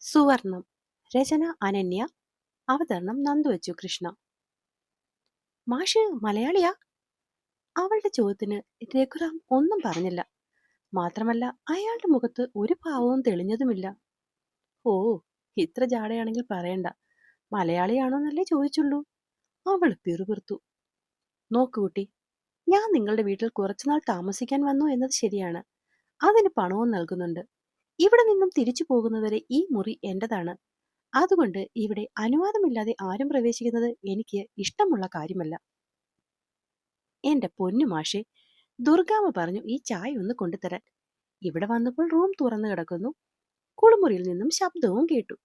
സുവർണം. രചന അനന്യ. അവതരണം നന്ദുവച്ചു കൃഷ്ണ. മാഷ് മലയാളിയാ? അവളുടെ ചോദ്യത്തിന് രഘുറാം ഒന്നും പറഞ്ഞില്ല. മാത്രമല്ല അയാളുടെ മുഖത്ത് ഒരു ഭാവവും തെളിഞ്ഞതുമില്ല. ഓ, ഇത്ര ജാടയാണെങ്കിൽ പറയണ്ട. മലയാളിയാണോന്നല്ലേ ചോദിച്ചുള്ളൂ. അവൾ പിറുപിറുത്തു. നോക്കു കുട്ടി, ഞാൻ നിങ്ങളുടെ വീട്ടിൽ കുറച്ചുനാൾ താമസിക്കാൻ വന്നു എന്നത് ശരിയാണ്. അതിന് പണവും നൽകുന്നുണ്ട്. ഇവിടെ നിന്നും തിരിച്ചു പോകുന്നവരെ ഈ മുറി എന്റേതാണ്. അതുകൊണ്ട് ഇവിടെ അനുവാദമില്ലാതെ ആരും പ്രവേശിക്കുന്നത് എനിക്ക് ഇഷ്ടമുള്ള കാര്യമല്ല. എന്റെ പൊന്നു മാഷെ, ദുർഗാമ്മ പറഞ്ഞു ഈ ചായ ഒന്ന് കൊണ്ടുതരാൻ. ഇവിടെ വന്നപ്പോൾ റൂം തുറന്നു കിടക്കുന്നു. കുളിമുറിയിൽ നിന്നും ശബ്ദവും കേട്ടു.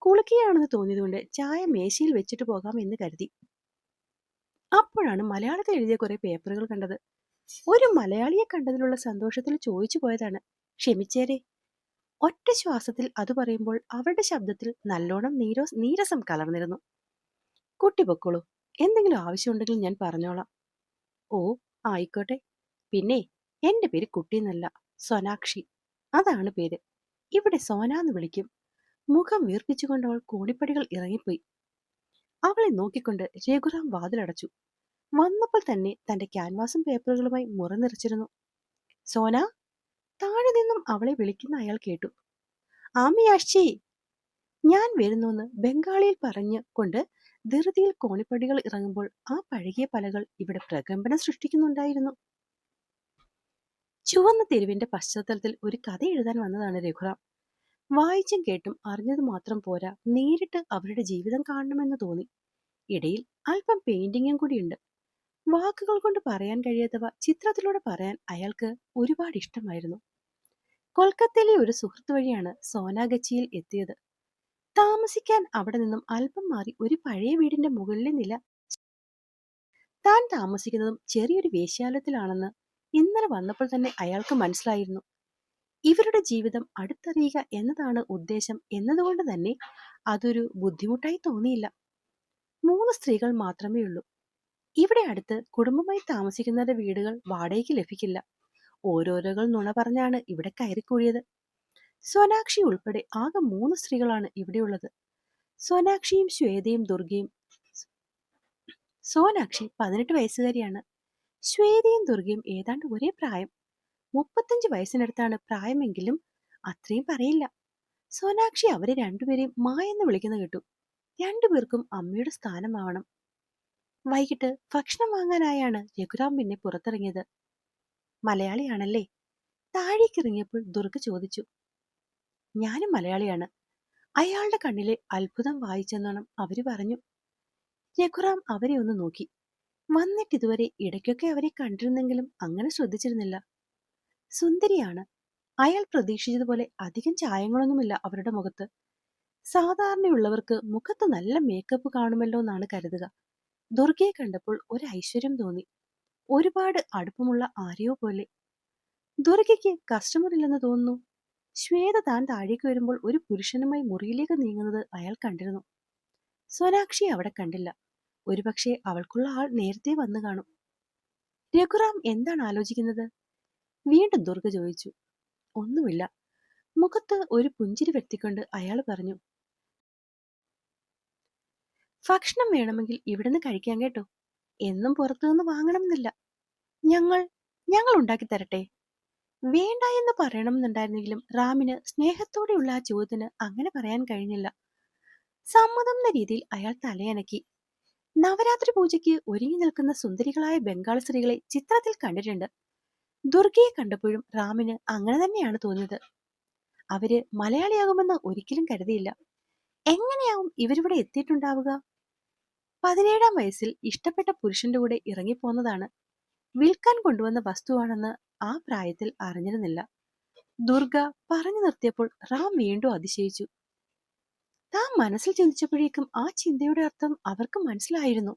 കുളിക്കുകയാണെന്ന് തോന്നിയതുകൊണ്ട് ചായ മേശയിൽ വെച്ചിട്ട് പോകാം എന്ന് കരുതി. അപ്പോഴാണ് മലയാളത്തിൽ എഴുതിയ കുറെ പേപ്പറുകൾ കണ്ടത്. ഒരു മലയാളിയെ കണ്ടതിലുള്ള സന്തോഷത്തിൽ ചോദിച്ചു പോയതാണ്. ക്ഷമിച്ചേരെ. ഒറ്റ ശ്വാസത്തിൽ അത് പറയുമ്പോൾ അവളുടെ ശബ്ദത്തിൽ നല്ലോണം നീരസം കലർന്നിരുന്നു. കുട്ടി പൊക്കോളൂ. എന്തെങ്കിലും ആവശ്യമുണ്ടെങ്കിൽ ഞാൻ പറഞ്ഞോളാം. ഓ, ആയിക്കോട്ടെ. പിന്നെ എന്റെ പേര് കുട്ടിയെന്നല്ല, സോനാക്ഷി. അതാണ് പേര്. ഇവിടെ സോന എന്ന് വിളിക്കും. മുഖം വീർപ്പിച്ചുകൊണ്ട് അവൾ കോണിപ്പടികൾ ഇറങ്ങിപ്പോയി. അവളെ നോക്കിക്കൊണ്ട് രഘുറാം വാതിലടച്ചു. വന്നപ്പോൾ തന്നെ തന്റെ ക്യാൻവാസും പേപ്പറുകളുമായി മുറനിറച്ചിരുന്നു. സോന! താഴെ നിന്നും അവളെ വിളിക്കുന്ന അയാൾ കേട്ടു. ആമിയാഷി, ഞാൻ വരുന്നുവെന്ന് ബംഗാളിയിൽ പറഞ്ഞു കൊണ്ട് ധൃതിയിൽ കോണിപ്പടികൾ ഇറങ്ങുമ്പോൾ ആ പഴകിയ പലകൾ ഇവിടെ പ്രകമ്പനം സൃഷ്ടിക്കുന്നുണ്ടായിരുന്നു. ചുവന്ന തെരുവിന്റെ പശ്ചാത്തലത്തിൽ ഒരു കഥ എഴുതാൻ വന്നതാണ് രഘുറാം. വായിച്ചും കേട്ടും അറിഞ്ഞത് മാത്രം പോരാ, നേരിട്ട് അവരുടെ ജീവിതം കാണണമെന്ന് തോന്നി. ഇടയിൽ അല്പം പെയിന്റിങ്ങും കൂടിയുണ്ട്. വാക്കുകൾ കൊണ്ട് പറയാൻ കഴിയാത്തവ ചിത്രത്തിലൂടെ പറയാൻ അയാൾക്ക് ഒരുപാട് ഇഷ്ടമായിരുന്നു. കൊൽക്കത്തയിലെ ഒരു സുഹൃത്ത് വഴിയാണ് സോനാഗച്ചിയിൽ എത്തിയത്. താമസിക്കാൻ അവിടെ നിന്നും അല്പം മാറി ഒരു പഴയ വീടിന്റെ മുകളിലെ നില. താൻ താമസിക്കുന്നതും ചെറിയൊരു വേശ്യാലയത്തിലാണെന്ന് ഇന്നലെ വന്നപ്പോൾ തന്നെ അയാൾക്ക് മനസ്സിലായിരുന്നു. ഇവരുടെ ജീവിതം അടുത്തറിയുക എന്നതാണ് ഉദ്ദേശം എന്നതുകൊണ്ട് തന്നെ അതൊരു ബുദ്ധിമുട്ടായി തോന്നിയില്ല. 3 സ്ത്രീകൾ മാത്രമേ ഉള്ളൂ. ഇവിടെ അടുത്ത് കുടുംബമായി താമസിക്കുന്നവരുടെ വീടുകൾ വാടകയ്ക്ക് ലഭിക്കില്ല. ഓരോരോകൾ നുണ പറഞ്ഞാണ് ഇവിടെ കയറിക്കൂടിയത്. സോനാക്ഷി ഉൾപ്പെടെ ആകെ 3 സ്ത്രീകളാണ് ഇവിടെയുള്ളത്. സോനാക്ഷിയും ശ്വേതയും ദുർഗയും. സോനാക്ഷി 18 വയസ്സുകാരിയാണ്. ശ്വേതയും ദുർഗയും ഏതാണ്ട് ഒരേ പ്രായം. 35 വയസ്സിനടുത്താണ് പ്രായമെങ്കിലും അത്രയും പറയില്ല. സോനാക്ഷി അവരെ രണ്ടുപേരെയും എന്ന് വിളിക്കുന്ന കേട്ടു. രണ്ടുപേർക്കും അമ്മയുടെ സ്ഥാനമാവണം. വൈകിട്ട് ഭക്ഷണം വാങ്ങാനായാണ് രഘുറാം പിന്നെ പുറത്തിറങ്ങിയത്. മലയാളിയാണല്ലേ? താഴേക്കിറങ്ങിയപ്പോൾ ദുർഗ ചോദിച്ചു. ഞാനും മലയാളിയാണ്. അയാളുടെ കണ്ണിലെ അത്ഭുതം വായിച്ചെന്നോണം അവര് പറഞ്ഞു. രഘുറാം അവരെ ഒന്ന് നോക്കി. വന്നിട്ടിതുവരെ ഇടയ്ക്കൊക്കെ അവരെ കണ്ടിരുന്നെങ്കിലും അങ്ങനെ ശ്രദ്ധിച്ചിരുന്നില്ല. സുന്ദരിയാണ്. അയാൾ പ്രതീക്ഷിച്ചതുപോലെ അധികം ചായങ്ങളൊന്നുമില്ല അവരുടെ മുഖത്ത്. സാധാരണയുള്ളവർക്ക് മുഖത്ത് നല്ല മേക്കപ്പ് കാണുമല്ലോ എന്നാണ് കരുതുക. ദുർഗയെ കണ്ടപ്പോൾ ഒരു ഐശ്വര്യം തോന്നി. ഒരുപാട് അടുപ്പമുള്ള ആരെയോ പോലെ. ദുർഗയ്ക്ക് കസ്റ്റമർ ഇല്ലെന്ന് തോന്നുന്നു. ശ്വേത താൻ താഴേക്ക് വരുമ്പോൾ ഒരു പുരുഷനുമായി മുറിയിലേക്ക് നീങ്ങുന്നത് അയാൾ കണ്ടിരുന്നു. സോനാക്ഷി അവിടെ കണ്ടില്ല. ഒരുപക്ഷെ അവൾക്കുള്ള ആൾ നേരത്തെ വന്നു കാണും. രഘുറാം എന്താണ് ആലോചിക്കുന്നത്? വീണ്ടും ദുർഗ ചോദിച്ചു. ഒന്നുമില്ല. മുഖത്ത് ഒരു പുഞ്ചിരി വ്യക്തിക്കൊണ്ട് അയാൾ പറഞ്ഞു. ഭക്ഷണം വേണമെങ്കിൽ ഇവിടുന്ന് കഴിക്കാൻ കേട്ടോ. എന്നും പുറത്തുനിന്ന് വാങ്ങണമെന്നില്ല. ഞങ്ങൾ ഞങ്ങൾ ഉണ്ടാക്കി തരട്ടെ? വേണ്ട എന്ന് പറയണമെന്നുണ്ടായിരുന്നെങ്കിലും റാമിന് സ്നേഹത്തോടെയുള്ള ആ ചോദ്യത്തിന് അങ്ങനെ പറയാൻ കഴിഞ്ഞില്ല. സമ്മതം എന്ന രീതിയിൽ അയാൾ തലയനക്കി. നവരാത്രി പൂജയ്ക്ക് ഒരുങ്ങി നിൽക്കുന്ന സുന്ദരികളായ ബംഗാൾ സ്ത്രീകളെ ചിത്രത്തിൽ കണ്ടിട്ടുണ്ട്. ദുർഗയെ കണ്ടപ്പോഴും റാമിന് അങ്ങനെ തന്നെയാണ് തോന്നിയത്. അവര് മലയാളിയാകുമെന്ന് ഒരിക്കലും കരുതിയില്ല. എങ്ങനെയാവും ഇവരിവിടെ എത്തിയിട്ടുണ്ടാവുക? 17-ാം വയസ്സിൽ ഇഷ്ടപ്പെട്ട പുരുഷന്റെ കൂടെ ഇറങ്ങിപ്പോന്നതാണ്. വിൽക്കാൻ കൊണ്ടുവന്ന വസ്തുവാണെന്ന് ആ പ്രായത്തിൽ അറിഞ്ഞിരുന്നില്ല. ദുർഗ പറഞ്ഞു നിർത്തിയപ്പോൾ റാം വീണ്ടും അതിശയിച്ചു. താൻ മനസ്സിൽ ചിന്തിച്ചപ്പോഴേക്കും ആ ചിന്തയുടെ അർത്ഥം അവർക്ക് മനസ്സിലായിരുന്നു.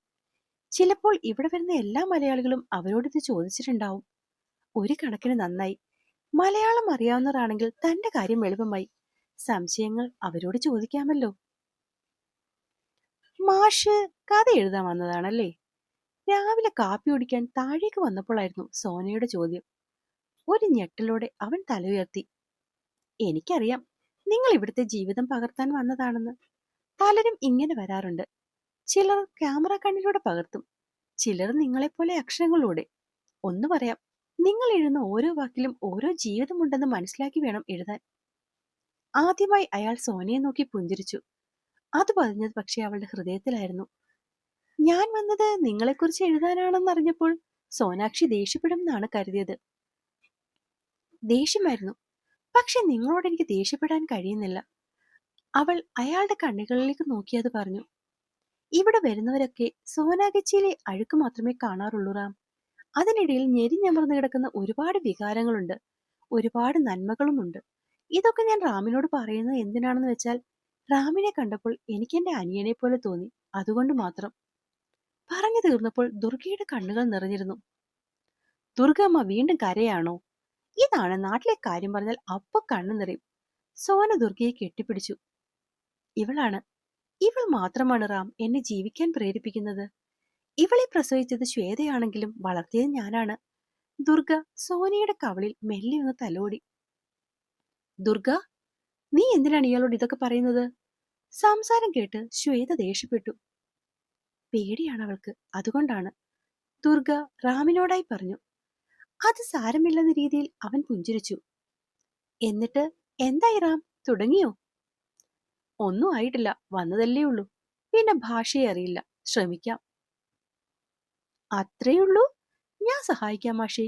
ചിലപ്പോൾ ഇവിടെ വരുന്ന എല്ലാ മലയാളികളും അവരോടിത് ചോദിച്ചിട്ടുണ്ടാവും. ഒരു കണക്കിന് നന്നായി. മലയാളം അറിയാവുന്നവരാണെങ്കിൽ തന്റെ കാര്യം എളുപ്പമായി. സംശയങ്ങൾ അവരോട് ചോദിക്കാമല്ലോ. മാഷ് കഥ എഴുതാൻ വന്നതാണല്ലേ? രാവിലെ കാപ്പി കുടിക്കാൻ താഴേക്ക് വന്നപ്പോഴായിരുന്നു സോനയുടെ ചോദ്യം. ഒരു ഞെട്ടലോടെ അവൻ തല ഉയർത്തി. എനിക്കറിയാം, നിങ്ങൾ ഇവിടുത്തെ ജീവിതം പകർത്താൻ വന്നതാണെന്ന്. പലരും ഇങ്ങനെ വരാറുണ്ട്. ചിലർ ക്യാമറ കണ്ണിലൂടെ പകർത്തും, ചിലർ നിങ്ങളെപ്പോലെ അക്ഷരങ്ങളിലൂടെ. ഒന്ന് പറയാം, നിങ്ങൾ എഴുതുന്ന ഓരോ വാക്കിലും ഓരോ ജീവിതമുണ്ടെന്ന് മനസ്സിലാക്കി വേണം എഴുതാൻ. ആദ്യമായി അയാൾ സോനയെ നോക്കി പുഞ്ചിരിച്ചു. അത് പതിഞ്ഞത് പക്ഷേ അവളുടെ ഹൃദയത്തിലായിരുന്നു. ഞാൻ വന്നത് നിങ്ങളെക്കുറിച്ച് എഴുതാനാണെന്നറിഞ്ഞപ്പോൾ സോനാക്ഷി ദേഷ്യപ്പെടുമെന്നാണ് കരുതിയത്. ദേഷ്യമായിരുന്നു, പക്ഷെ നിങ്ങളോട് എനിക്ക് ദേഷ്യപ്പെടാൻ കഴിയുന്നില്ല. അവൾ അയാളുടെ കണ്ണുകളിലേക്ക് നോക്കിയത് പറഞ്ഞു. ഇവിടെ വരുന്നവരൊക്കെ സോനാഗച്ചിയിലെ അഴുക്ക് മാത്രമേ കാണാറുള്ളൂ റാം. അതിനിടയിൽ ഞെരിഞ്ഞമർന്നു കിടക്കുന്ന ഒരുപാട് വികാരങ്ങളുണ്ട്, ഒരുപാട് നന്മകളുമുണ്ട്. ഇതൊക്കെ ഞാൻ റാമിനോട് പറയുന്നത് എന്തിനാണെന്ന് വെച്ചാൽ, റാമിനെ കണ്ടപ്പോൾ എനിക്ക് എന്റെ അനിയനെ പോലെ തോന്നി, അതുകൊണ്ട് മാത്രം. പറഞ്ഞു തീർന്നപ്പോൾ ദുർഗയുടെ കണ്ണുകൾ നിറഞ്ഞിരുന്നു. ദുർഗമ്മ വീണ്ടും കരയാണോ? ഇതാണ് നാട്ടിലെ കാര്യം പറഞ്ഞാൽ അപ്പൊ കണ്ണു നിറയും. സോന ദുർഗയെ കെട്ടിപ്പിടിച്ചു. ഇവളാണ്, ഇവൾ മാത്രമാണ് റാം എന്നെ ജീവിക്കാൻ പ്രേരിപ്പിക്കുന്നത്. ഇവളെ പ്രസവിച്ചത് ശ്വേതയാണെങ്കിലും വളർത്തിയത് ഞാനാണ്. ദുർഗ സോനയുടെ കവളിൽ മെല്ലെ ഒന്ന് തലോടി. ദുർഗ, നീ എന്തിനാണ് ഇയാളോട് ഇതൊക്കെ പറയുന്നത്? സംസാരം കേട്ട് ശ്വേത ദേഷ്യപ്പെട്ടു. പേടിയാണ് അവൾക്ക്, അതുകൊണ്ടാണ്. ദുർഗ റാമിനോടായി പറഞ്ഞു. അത് സാരമില്ലെന്ന രീതിയിൽ അവൻ പുഞ്ചിരിച്ചു. എന്നിട്ട് എന്തായി റാം, തുടങ്ങിയോ? ഒന്നും ആയിട്ടില്ല, വന്നതല്ലേ ഉള്ളൂ. പിന്നെ ഭാഷയെ അറിയില്ല, ശ്രമിക്കാം. അത്രയുള്ളൂ, ഞാൻ സഹായിക്കാം മാഷേ.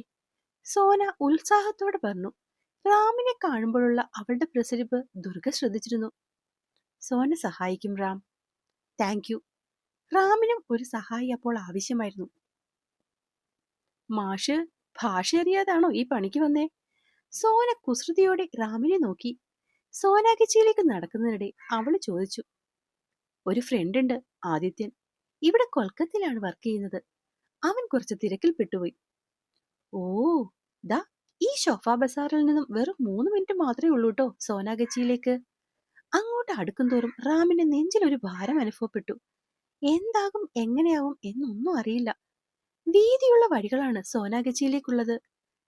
സോന ഉത്സാഹത്തോടെ പറഞ്ഞു. റാമിനെ കാണുമ്പോഴുള്ള അവളുടെ പ്രസരിപ്പ് ദുർഗ ശ്രദ്ധിച്ചിരുന്നു. സോന സഹായിക്കും റാം. Thank you. റാമിനും ഒരു സഹായി അപ്പോൾ ആവശ്യമായിരുന്നു. മാഷ് ഭാഷ അറിയാതാണോ ഈ പണിക്ക് വന്നേ? സോന കുസൃതിയോടെ റാമിനെ നോക്കി. സോനാഗച്ചിയിലേക്ക് നടക്കുന്നതിനിടെ അവള് ചോദിച്ചു. ഒരു ഫ്രണ്ട് ഉണ്ട്, ആദിത്യൻ. ഇവിടെ കൊൽക്കത്തയിലാണ് വർക്ക് ചെയ്യുന്നത്. അവൻ കുറച്ച് തിരക്കിൽ പെട്ടുപോയി. ഓ, ദാ ഈ ഷോഫ ബസാറിൽ നിന്നും വെറും 3 മിനിറ്റ് മാത്രമേ ഉള്ളൂ കേട്ടോ സോനാഗച്ചിയിലേക്ക്. അങ്ങോട്ട് അടുക്കും തോറും റാമിന്റെ നെഞ്ചിലൊരു ഭാരം അനുഭവപ്പെട്ടു. എന്താകും എങ്ങനെയാവും എന്നൊന്നും അറിയില്ല. വീതിയുള്ള വഴികളാണ് സോനാഗച്ചിയിലേക്കുള്ളത്.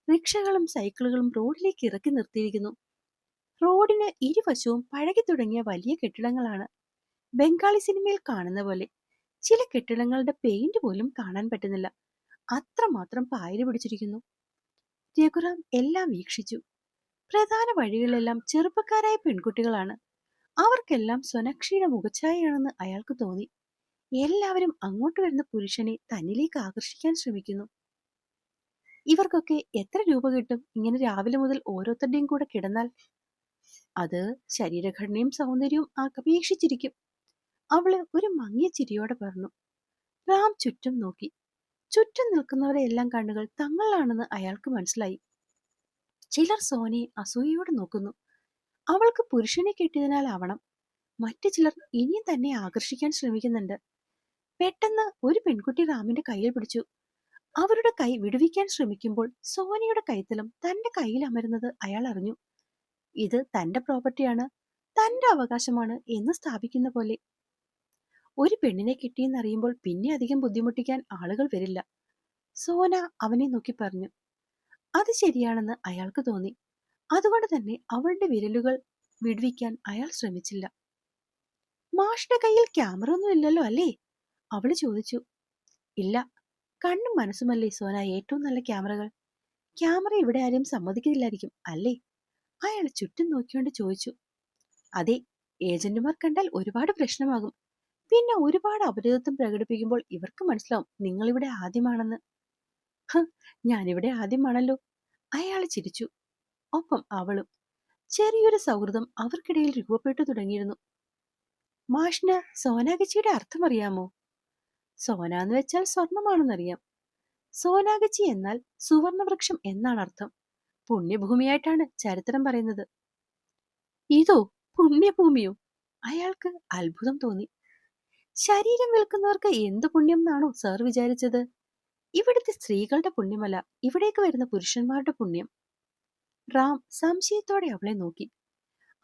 റിക്ഷകളും സൈക്കിളുകളും റോഡിലേക്ക് ഇറക്കി നിർത്തിയിരിക്കുന്നു. റോഡിന് ഇരുവശവും പഴകി തുടങ്ങിയ വലിയ കെട്ടിടങ്ങളാണ്. ബംഗാളി സിനിമയിൽ കാണുന്ന പോലെ. ചില കെട്ടിടങ്ങളുടെ പെയിന്റ് പോലും കാണാൻ പറ്റുന്നില്ല, അത്രമാത്രം പായല് പിടിച്ചിരിക്കുന്നു. രഘുറാം എല്ലാം വീക്ഷിച്ചു. പ്രധാന വഴികളിലെല്ലാം ചെറുപ്പക്കാരായ പെൺകുട്ടികളാണ്. അവർക്കെല്ലാം സോനാക്ഷിയുടെ മുഖഛായയാണെന്ന് അയാൾക്ക് തോന്നി. എല്ലാവരും അങ്ങോട്ട് വരുന്ന പുരുഷനെ തന്നിലേക്ക് ആകർഷിക്കാൻ ശ്രമിക്കുന്നു. ഇവർക്കൊക്കെ എത്ര രൂപ കിട്ടും ഇങ്ങനെ രാവിലെ മുതൽ ഓരോരുത്തരുടെയും കൂടെ കിടന്നാൽ? അത് ശരീരഘടനയും സൗന്ദര്യവും അപേക്ഷിച്ചിരിക്കും. അവള് ഒരു മങ്ങിയ ചിരിയോടെ പറഞ്ഞു. റാം ചുറ്റും നോക്കി. ചുറ്റും നിൽക്കുന്നവരെ എല്ലാം കണ്ണുകൾ തങ്ങളിലാണെന്ന് അയാൾക്ക് മനസ്സിലായി. ചിലർ സോനയെ അസൂയയോടെ നോക്കുന്നു. അവൾക്ക് പുരുഷനെ കിട്ടിയതിനാലാവണം. മറ്റു ചിലർ ഇനിയും തന്നെ ആകർഷിക്കാൻ ശ്രമിക്കുന്നുണ്ട്. പെട്ടെന്ന് ഒരു പെൺകുട്ടി റാമിന്റെ കയ്യിൽ പിടിച്ചു. അവരുടെ കൈ വിടുവിക്കാൻ ശ്രമിക്കുമ്പോൾ സോനയുടെ കൈത്തലം തന്റെ കയ്യിൽ അമരുന്നത് അയാൾ അറിഞ്ഞു. ഇത് തന്റെ പ്രോപ്പർട്ടിയാണ്, തന്റെ അവകാശമാണ് എന്ന് സ്ഥാപിക്കുന്ന പോലെ. ഒരു പെണ്ണിനെ കിട്ടിയെന്നറിയുമ്പോൾ പിന്നെ അധികം ബുദ്ധിമുട്ടിക്കാൻ ആളുകൾ വരില്ല. സോന അവനെ നോക്കി പറഞ്ഞു. അത് ശരിയാണെന്ന് അയാൾക്ക് തോന്നി. അതുകൊണ്ട് തന്നെ അവളുടെ വിരലുകൾ വിടുവിക്കാൻ അയാൾ ശ്രമിച്ചില്ല. മാഷിന്റെ കയ്യിൽ ക്യാമറ ഒന്നും ഇല്ലല്ലോ അല്ലേ? അവള് ചോദിച്ചു. ഇല്ല, കണ്ണും മനസ്സുമല്ലേ സോന ഏറ്റവും നല്ല ക്യാമറകൾ. ക്യാമറ ഇവിടെ ആരും സമ്മതിക്കില്ലായിരിക്കും അല്ലേ? അയാൾ ചുറ്റും നോക്കിക്കൊണ്ട് ചോദിച്ചു. അതെ, ഏജന്റുമാർ കണ്ടാൽ ഒരുപാട് പ്രശ്നമാകും. പിന്നെ ഒരുപാട് അപരിചിതത്വം പ്രകടിപ്പിക്കുമ്പോൾ ഇവർക്ക് മനസ്സിലാവും നിങ്ങളിവിടെ ആദ്യമാണെന്ന്. ഞാനിവിടെ ആദ്യമാണല്ലോ. അയാൾ ചിരിച്ചു. ഒപ്പം അവളും. ചെറിയൊരു സൗഹൃദം അവർക്കിടയിൽ രൂപപ്പെട്ടു തുടങ്ങിയിരുന്നു. മാഷിന് സോനാഗച്ചിയുടെ അർത്ഥം അറിയാമോ? സോന എന്ന് വെച്ചാൽ സ്വർണമാണെന്നറിയാം. സോനാഗച്ചി എന്നാൽ സുവർണവൃക്ഷം എന്നാണ് അർത്ഥം. പുണ്യഭൂമിയായിട്ടാണ് ചരിത്രം പറയുന്നത്. ഇതോ പുണ്യഭൂമിയോ? അയാൾക്ക് അത്ഭുതം തോന്നി. ശരീരം വിൽക്കുന്നവർക്ക് എന്ത് പുണ്യം എന്നാണോ സാർ വിചാരിച്ചത്? ഇവിടുത്തെ സ്ത്രീകളുടെ പുണ്യമല്ല, ഇവിടേക്ക് വരുന്ന പുരുഷന്മാരുടെ പുണ്യം. റാം സംശയത്തോടെ അവളെ നോക്കി.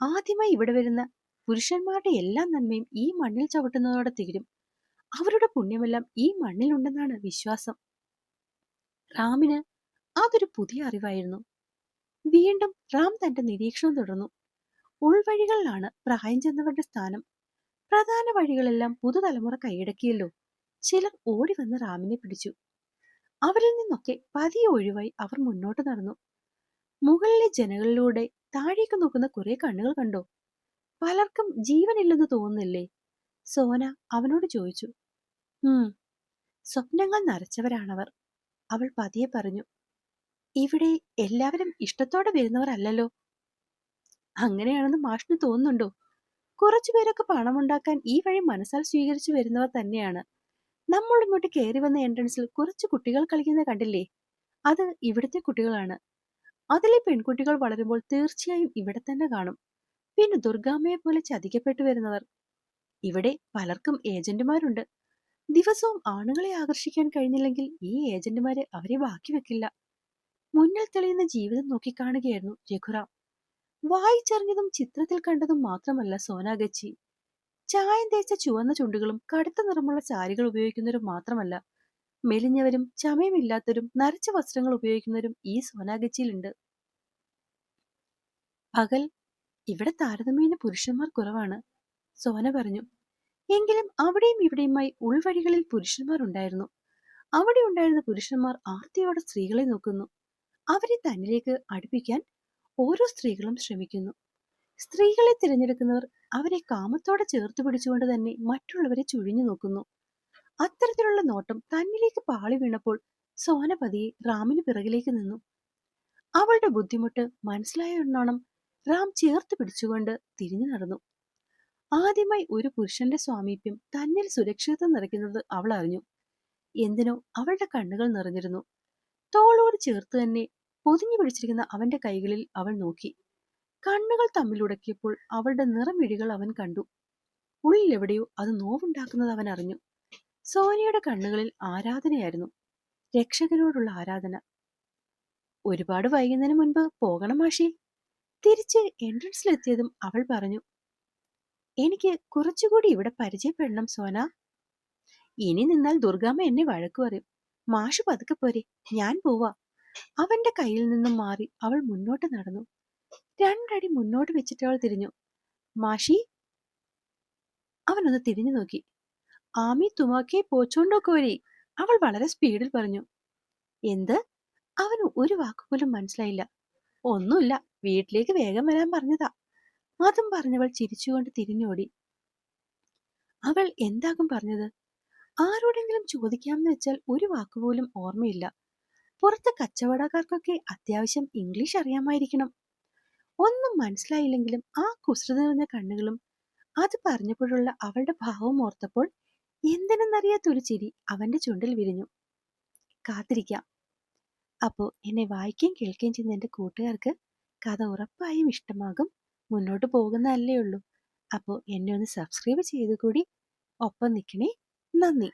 ആദ്യമായി ഇവിടെ വരുന്ന പുരുഷന്മാരുടെ എല്ലാ നന്മയും ഈ മണ്ണിൽ ചവിട്ടുന്നതോടെ തീരും. അവരുടെ പുണ്യമെല്ലാം ഈ മണ്ണിലുണ്ടെന്നാണ് വിശ്വാസം. റാമിന് അതൊരു പുതിയ അറിവായിരുന്നു. വീണ്ടും റാം തന്റെ നിരീക്ഷണം തുടർന്നു. ഉൾവഴികളിലാണ് പ്രായം ചെന്നവരുടെ സ്ഥാനം. പ്രധാന വഴികളെല്ലാം പുതുതലമുറ കൈയടക്കിയല്ലോ. ചിലർ ഓടി വന്ന് റാമിനെ പിടിച്ചു. അവരിൽ നിന്നൊക്കെ പതിയെ ഒഴിവായി അവർ മുന്നോട്ട് നടന്നു. മുകളിലെ ജനലിലൂടെ താഴേക്ക് നോക്കുന്ന കുറെ കണ്ണുകൾ കണ്ടോ? പലർക്കും ജീവനില്ലെന്ന് തോന്നുന്നില്ലേ? സോന അവനോട് ചോദിച്ചു. സ്വപ്നങ്ങൾ നരച്ചവരാണവർ, അവൾ പതിയെ പറഞ്ഞു. ഇവിടെ എല്ലാവരും ഇഷ്ടത്തോടെ വരുന്നവർ അല്ലല്ലോ. അങ്ങനെയാണെന്ന് മാഷിന് തോന്നുന്നുണ്ടോ? കുറച്ചുപേരൊക്കെ പണമുണ്ടാക്കാൻ ഈ വഴി മനസ്സാൽ സ്വീകരിച്ചു വരുന്നവർ തന്നെയാണ്. നമ്മൾ ഇങ്ങോട്ട് കയറി വന്ന എൻട്രൻസിൽ കുറച്ച് കുട്ടികൾ കളിക്കുന്നത് കണ്ടില്ലേ? അത് ഇവിടുത്തെ കുട്ടികളാണ്. അതിലെ പെൺകുട്ടികൾ വളരുമ്പോൾ തീർച്ചയായും ഇവിടെ തന്നെ കാണും. പിന്നെ ദുർഗാമ്മയെ പോലെ ചതിക്കപ്പെട്ടു വരുന്നവർ. ഇവിടെ പലർക്കും ഏജന്റുമാരുണ്ട്. ദിവസവും ആണുങ്ങളെ ആകർഷിക്കാൻ കഴിഞ്ഞില്ലെങ്കിൽ ഈ ഏജന്റുമാര് അവരെ ബാക്കി വെക്കില്ല. മുന്നിൽ തെളിയുന്ന ജീവിതം നോക്കിക്കാണുകയായിരുന്നു രഘുറാം. വായിച്ചറിഞ്ഞതും ചിത്രത്തിൽ കണ്ടതും മാത്രമല്ല സോനാഗച്ചി. ചായം തേച്ച ചുവന്ന ചുണ്ടുകളും കടുത്ത നിറമുള്ള സാരികൾ ഉപയോഗിക്കുന്നവരും മാത്രമല്ല, മെലിഞ്ഞവരും ചമയമില്ലാത്തവരും നരച്ച വസ്ത്രങ്ങൾ ഉപയോഗിക്കുന്നവരും ഈ സോനാഗച്ചിയിലുണ്ട്. പകൽ ഇവിടെ താരതമ്യേന പുരുഷന്മാർ കുറവാണ്, സോന പറഞ്ഞു. എങ്കിലും അവിടെയും ഇവിടെയുമായി ഉൾവഴികളിൽ പുരുഷന്മാർ ഉണ്ടായിരുന്നു. അവിടെ ഉണ്ടായിരുന്ന പുരുഷന്മാർ ആർത്തിയോടെ സ്ത്രീകളെ നോക്കുന്നു. അവരെ തന്നിലേക്ക് അടുപ്പിക്കാൻ ഓരോ സ്ത്രീകളും ശ്രമിക്കുന്നു. സ്ത്രീകളെ തിരഞ്ഞെടുക്കുന്നവർ അവരെ കാമത്തോടെ ചേർത്ത് പിടിച്ചുകൊണ്ട് തന്നെ മറ്റുള്ളവരെ ചുഴിഞ്ഞു നോക്കുന്നു. അത്തരത്തിലുള്ള നോട്ടം തന്നിലേക്ക് പാളി വീണപ്പോൾ സോന പതിയെ റാമിന് പിറകിലേക്ക് നിന്നു. അവളുടെ ബുദ്ധിമുട്ട് മനസ്സിലായോണം റാം ചേർത്ത് പിടിച്ചുകൊണ്ട് തിരിഞ്ഞു നടന്നു. ആദ്യമായി ഒരു പുരുഷന്റെ സ്വാമീപ്യം തന്നിൽ സുരക്ഷിതത്വം നിറയ്ക്കുന്നത് അവൾ അറിഞ്ഞു. എന്തിനോ അവളുടെ കണ്ണുകൾ നിറഞ്ഞിരുന്നു. തോളോട് ചേർത്ത് തന്നെ പൊതിഞ്ഞു പിടിച്ചിരിക്കുന്ന അവന്റെ കൈകളിൽ അവൾ നോക്കി. കണ്ണുകൾ തമ്മിലുടക്കിയപ്പോൾ അവളുടെ നിറമിഴികൾ അവൻ കണ്ടു. ഉള്ളിലെവിടെയോ അത് നോവുണ്ടാക്കുന്നത് അവൻ അറിഞ്ഞു. സോനയുടെ കണ്ണുകളിൽ ആരാധനയായിരുന്നു, രക്ഷകനോടുള്ള ആരാധന. ഒരുപാട് വൈകുന്നതിന് മുൻപ് പോകണം മാഷി. തിരിച്ച് എൻട്രൻസിലെത്തിയതും അവൾ പറഞ്ഞു. എനിക്ക് കുറച്ചുകൂടി ഇവിടെ പരിചയപ്പെടണം സോന. ഇനി നിന്നാൽ ദുർഗാമ്മ എന്നെ വഴക്കു പറയും. മാഷ് പതുക്കെ പോരെ, ഞാൻ പോവാ. അവന്റെ കയ്യിൽ നിന്നും മാറി അവൾ മുന്നോട്ട് നടന്നു. 2 അടി മുന്നോട്ട് വെച്ചിട്ട് അവൾ തിരിഞ്ഞു. മാഷി. അവനൊന്ന് തിരിഞ്ഞു നോക്കി. ആമി തുമാക്കെ പോച്ചോണ്ടോക്കോരി, അവൾ വളരെ സ്പീഡിൽ പറഞ്ഞു. എന്ത്? അവന് ഒരു വാക്കുപോലും മനസ്സിലായില്ല. ഒന്നുമില്ല, വീട്ടിലേക്ക് വേഗം വരാൻ പറഞ്ഞതാ. അതും പറഞ്ഞവൾ ചിരിച്ചുകൊണ്ട് തിരിഞ്ഞോടി. അവൾ എന്താകും പറഞ്ഞത്? ആരോടെങ്കിലും ചോദിക്കാമെന്ന് വെച്ചാൽ ഒരു വാക്കുപോലും ഓർമ്മയില്ല. പുറത്ത് കച്ചവടക്കാർക്കൊക്കെ അത്യാവശ്യം ഇംഗ്ലീഷ് അറിയാമായിരിക്കണം. ഒന്നും മനസ്സിലായില്ലെങ്കിലും ആ കുസൃതി നിറഞ്ഞ കണ്ണുകളും അത് പറഞ്ഞപ്പോഴുള്ള അവളുടെ ഭാവം ഓർത്തപ്പോൾ എന്തിനെന്നറിയാത്തൊരു ചിരി അവന്റെ ചുണ്ടിൽ വിരിഞ്ഞു. കാത്തിരിക്കാം. അപ്പോ എന്നെ വായിക്കുകയും കേൾക്കുകയും ചെയ്യുന്ന എൻ്റെ കൂട്ടുകാർക്ക് കഥ ഉറപ്പായും ഇഷ്ടമാകും. മുന്നോട്ട് പോകുന്നതല്ലേ ഉള്ളൂ. അപ്പോൾ എന്നെ ഒന്ന് സബ്സ്ക്രൈബ് ചെയ്തുകൂടി ഒപ്പം നിൽക്കണേ. നന്ദി.